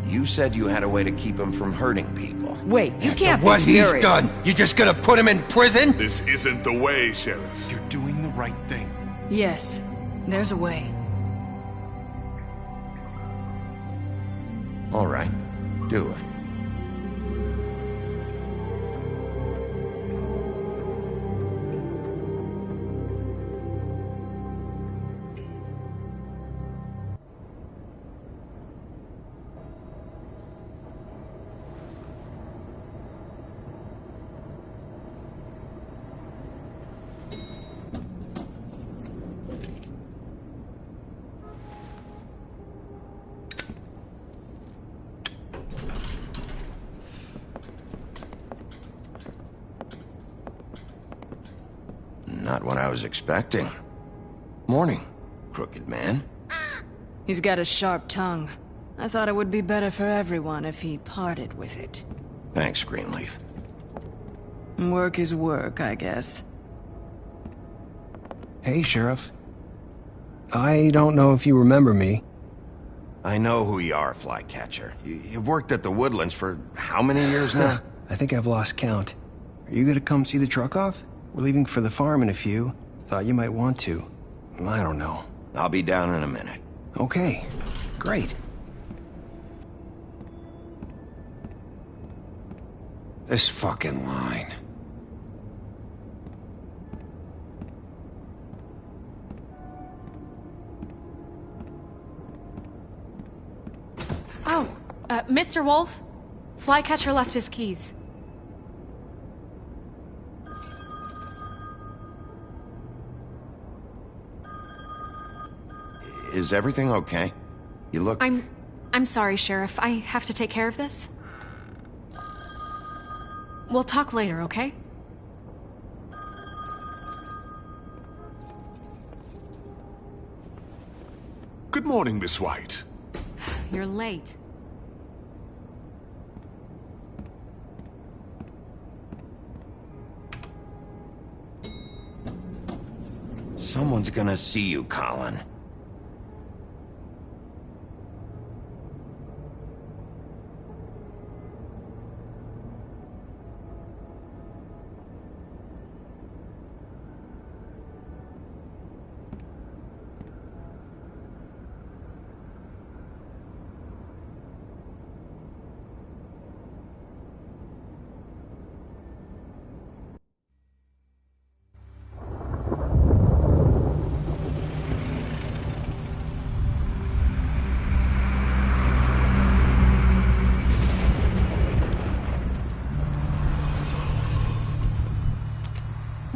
B: You said you had a way to keep him from hurting people.
D: Wait, you can't
N: What
D: be
N: he's
D: serious.
N: done, you just gonna put him in prison?
O: This isn't the way, Sheriff.
Q: You're doing the right thing.
A: Yes, there's a way.
B: All right, do it. Not what I was expecting. Morning, crooked man.
A: He's got a sharp tongue. I thought it would be better for everyone if he parted with it.
B: Thanks, Greenleaf.
A: Work is work, I guess.
U: Hey, Sheriff. I don't know if you remember me.
B: I know who you are, Flycatcher. You've worked at the Woodlands for how many years now?
U: I think I've lost count. Are you gonna come see the truck off? We're leaving for the farm in a few. Thought you might want to. I don't know.
B: I'll be down in a minute.
U: Okay, great.
N: This fucking line.
E: Oh, Mr. Wolf, Flycatcher left his keys.
B: Is everything okay? You look...
E: I'm sorry, Sheriff. I have to take care of this. We'll talk later, okay?
O: Good morning, Miss White.
E: You're late.
B: Someone's gonna see you, Colin.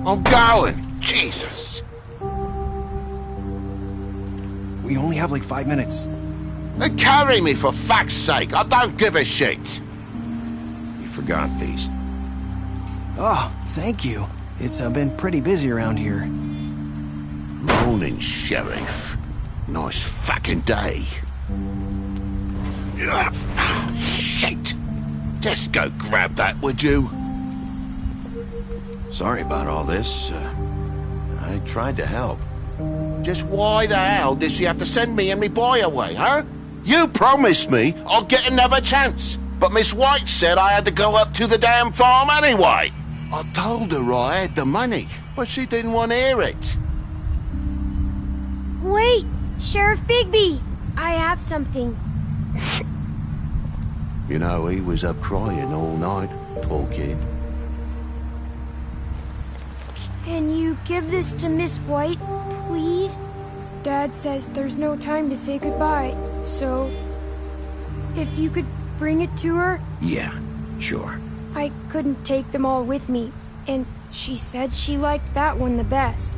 B: I'm going. Jesus.
U: We only have like 5 minutes.
B: Then carry me for fuck's sake. I don't give a shit. You forgot these.
U: Oh, thank you. It's been pretty busy around here.
B: Morning, Sheriff. Nice fucking day. Shit. Just go grab that, would you?
U: Sorry about all this. I tried to help.
B: Just why the hell did she have to send me and me boy away, huh? You promised me I'd get another chance, but Miss White said I had to go up to the damn farm anyway. I told her I had the money, but she didn't want to hear it.
C: Wait, Sheriff Bigby, I have something.
B: You know, he was up crying all night, poor kid.
C: Can you give this to Miss White, please? Dad says there's no time to say goodbye, so if you could bring it to her?
U: Yeah, sure.
C: I couldn't take them all with me, and she said she liked that one the best.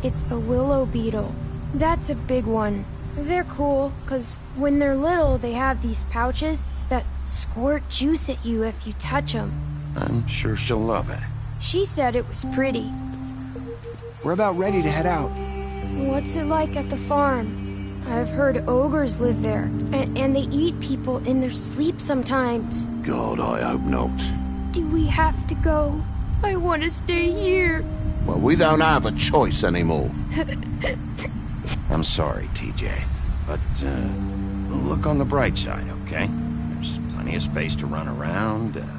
C: It's a willow beetle. That's a big one. They're cool, 'cause when they're little, they have these pouches that squirt juice at you if you touch them.
U: I'm sure she'll love it.
C: She said it was pretty.
U: We're about ready to head out.
C: What's it like at the farm? I've heard ogres live there, and they eat people in their sleep sometimes.
B: God, I hope not.
C: Do we have to go? I want to stay here.
B: Well, we don't have a choice anymore.
U: I'm sorry, TJ, but look on the bright side, okay? There's plenty of space to run around, and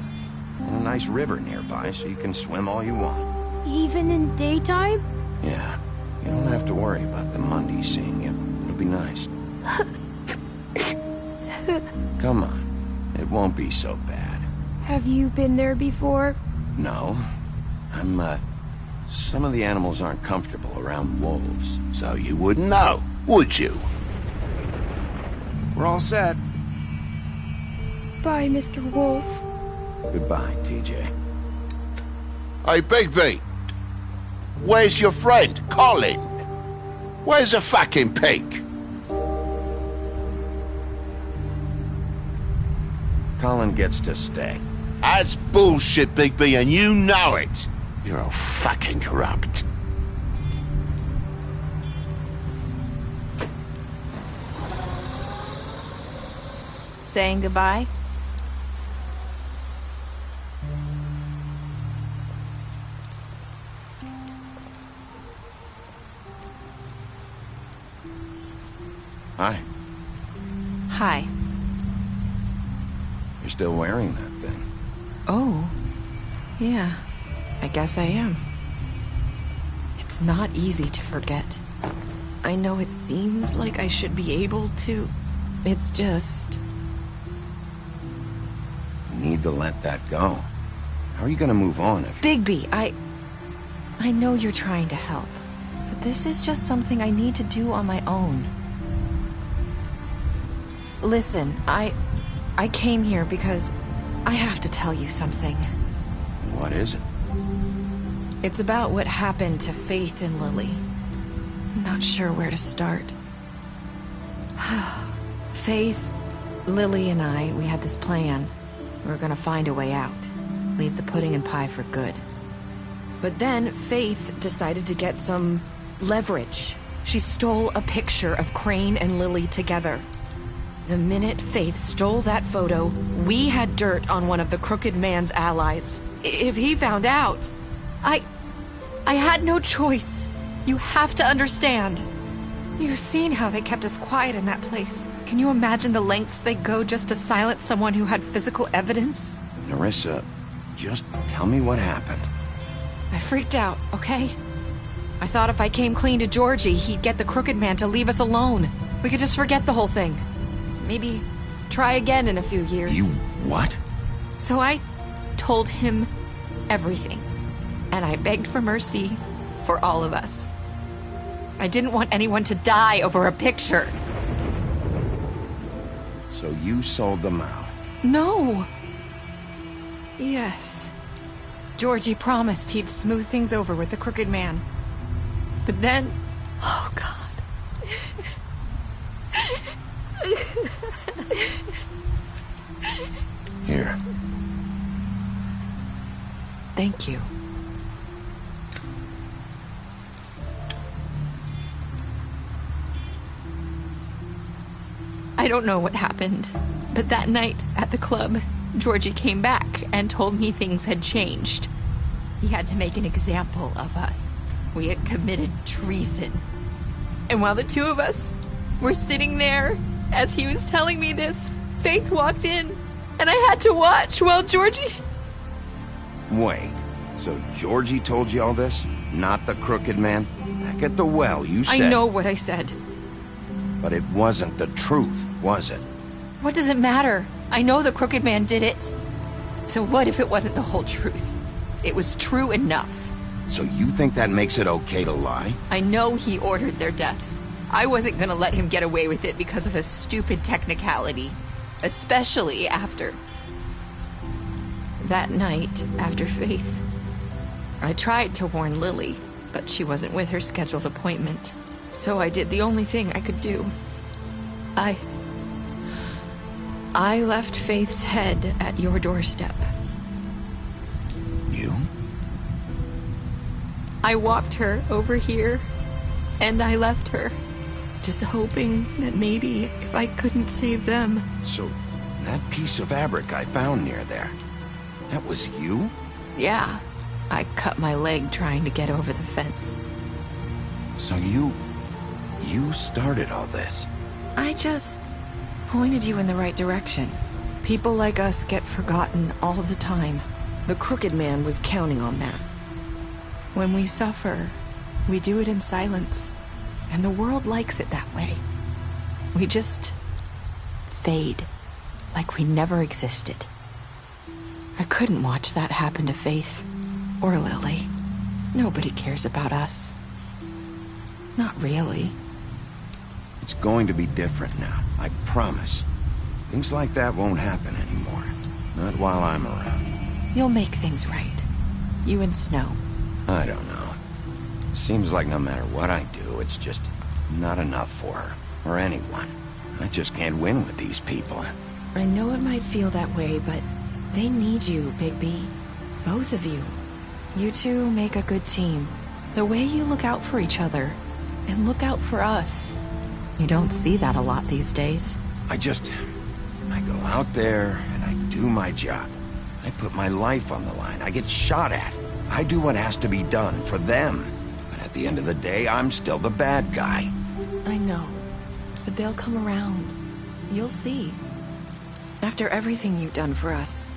U: a nice river nearby so you can swim all you want.
C: Even in daytime?
U: Yeah, you don't have to worry about the Mundies seeing you. It'll be nice. Come on, it won't be so bad.
C: Have you been there before?
U: No, some of the animals aren't comfortable around wolves.
B: So you wouldn't know, would you?
U: We're all set.
C: Bye, Mr. Wolf.
U: Goodbye, TJ.
B: Hey, Bigby. Where's your friend, Colin? Where's the fucking pig?
U: Colin gets to stay.
B: That's bullshit, Bigby, and you know it. You're all fucking corrupt.
V: Saying goodbye?
U: Hi.
V: Hi.
U: You're still wearing that thing.
T: Oh, yeah, I guess I am. It's not easy to forget. I know it seems like I should be able to. It's just...
U: You need to let that go. How are you gonna move on if...
T: Bigby, I know you're trying to help, but this is just something I need to do on my own. Listen, I came here because I have to tell you something.
U: What is it?
T: It's about what happened to Faith and Lily. I'm not sure where to start. Faith, Lily, and I, we had this plan. We were gonna find a way out. Leave the pudding and pie for good. But then Faith decided to get some leverage. She stole a picture of Crane and Lily together. The minute Faith stole that photo, we had dirt on one of the Crooked Man's allies. If he found out, I had no choice. You have to understand. You've seen how they kept us quiet in that place. Can you imagine the lengths they go just to silence someone who had physical evidence?
U: Nerissa, just tell me what happened.
T: I freaked out, okay? I thought if I came clean to Georgie, he'd get the Crooked Man to leave us alone. We could just forget the whole thing. Maybe try again in a few years.
U: You what?
T: So I told him everything. And I begged for mercy for all of us. I didn't want anyone to die over a picture.
U: So you sold them out?
T: No. Yes.
V: Georgie promised he'd smooth things over with the crooked man. But then... Oh, God.
U: Here.
V: Thank you. I don't know what happened, but that night at the club, Georgie came back and told me things had changed. He had to make an example of us. We had committed treason. And while the two of us were sitting there, as he was telling me this, Faith walked in, and I had to watch while Georgie...
U: Wait, so Georgie told you all this? Not the crooked man? Back at the well, you said...
V: I know what I said.
U: But it wasn't the truth, was it?
V: What does it matter? I know the crooked man did it. So what if it wasn't the whole truth? It was true enough.
U: So you think that makes it okay to lie?
V: I know he ordered their deaths. I wasn't gonna let him get away with it because of a stupid technicality. Especially after... that night, after Faith. I tried to warn Lily, but she wasn't with her scheduled appointment. So I did the only thing I could do. I left Faith's head at your doorstep.
U: You?
V: I walked her over here, and I left her. Just hoping that maybe if I couldn't save them...
U: So, that piece of fabric I found near there, that was you?
V: Yeah. I cut my leg trying to get over the fence.
U: So you started all this?
V: I just pointed you in the right direction. People like us get forgotten all the time. The crooked man was counting on that. When we suffer, we do it in silence. And the world likes it that way. We just fade, like we never existed. I couldn't watch that happen to Faith, or Lily. Nobody cares about us. Not really.
U: It's going to be different now, I promise. Things like that won't happen anymore. Not while I'm around.
V: You'll make things right. You and Snow.
U: I don't know. Seems like no matter what I do, it's just not enough for her, or anyone. I just can't win with these people.
V: I know it might feel that way, but they need you, Big B. Both of you. You two make a good team. The way you look out for each other, and look out for us. You don't see that a lot these days.
U: I go out there, and I do my job. I put my life on the line. I get shot at. I do what has to be done for them. But at the end of the day, I'm still the bad guy.
V: I know. But they'll come around. You'll see. After everything you've done for us.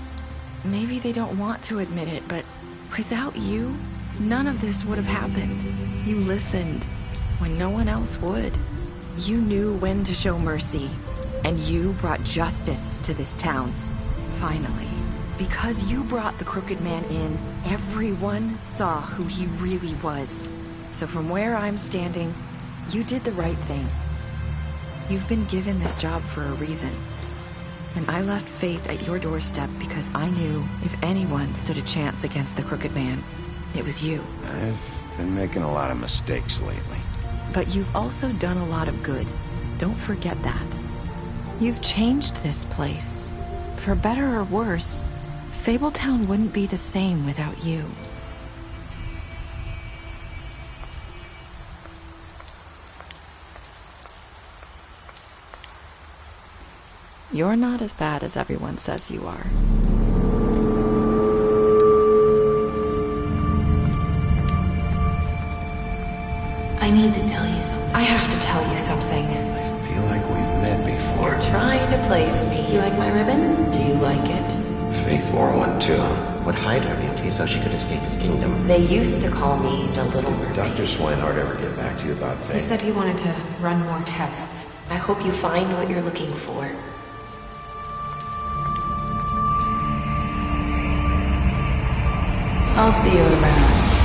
V: Maybe they don't want to admit it, but without you, none of this would have happened. You listened when no one else would. You knew when to show mercy, and you brought justice to this town. Finally. Because you brought the crooked man in, everyone saw who he really was. So from where I'm standing, you did the right thing. You've been given this job for a reason. And I left Faith at your doorstep because I knew if anyone stood a chance against the crooked man, it was you.
U: I've been making a lot of mistakes lately.
V: But you've also done a lot of good. Don't forget that. You've changed this place. For better or worse, Fabletown wouldn't be the same without you. You're not as bad as everyone says you are.
A: I need to tell you something.
V: I have to tell you something.
U: I feel like we've met before.
A: You're trying to place me. You like my ribbon? Do you like it?
F: Faith wore one too. Would hide her beauty so she could escape his kingdom.
A: They used to call me the Little Mermaid.
F: Did Dr. Swinehart ever get back to you about Faith?
A: He said he wanted to run more tests. I hope you find what you're looking for. I'll see you around.